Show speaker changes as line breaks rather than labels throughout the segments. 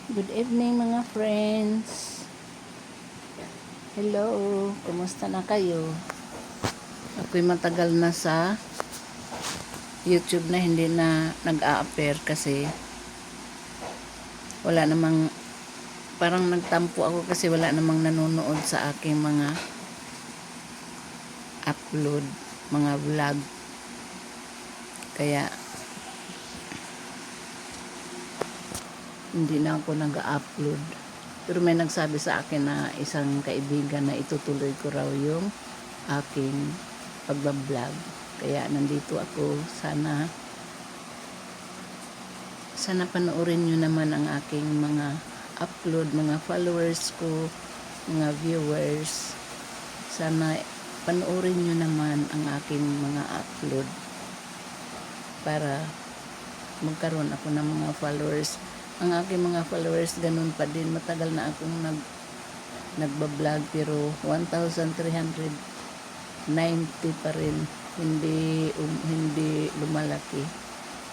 Good evening mga friends. Hello, kumusta na kayo? Ako'y matagal na sa YouTube na hindi na nag-a-appear kasi wala namang, parang nagtampo ako kasi wala namang nanonood sa aking mga upload, mga vlog. Kaya hindi na ako nag-upload. Pero may nagsabi sa akin na isang kaibigan na itutuloy ko raw yung aking pagbablog. Kaya nandito ako. Sana panoorin nyo naman ang aking mga upload, mga followers ko, mga viewers. Sana panoorin nyo naman ang aking mga upload para magkaroon ako ng mga followers. Ang aking mga followers ganun pa din, matagal na akong nagbablog pero 1,390 pa rin, hindi lumalaki.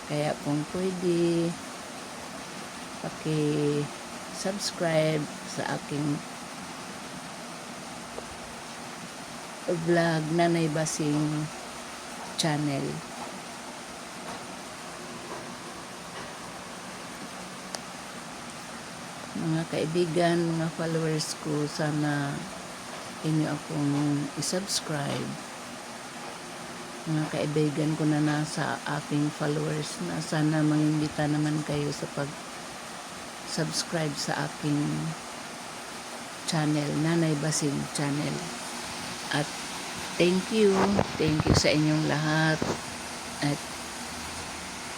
Kaya kung pwede paki-subscribe sa aking vlog Nanay Basing channel. Mga kaibigan, mga followers ko, sana inyo akong i-subscribe. Mga kaibigan ko na nasa aking followers, na sana mangimbita naman kayo sa pag-subscribe sa aking channel, Nanay Basing channel. At thank you sa inyong lahat. At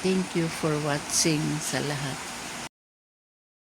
thank you for watching sa lahat.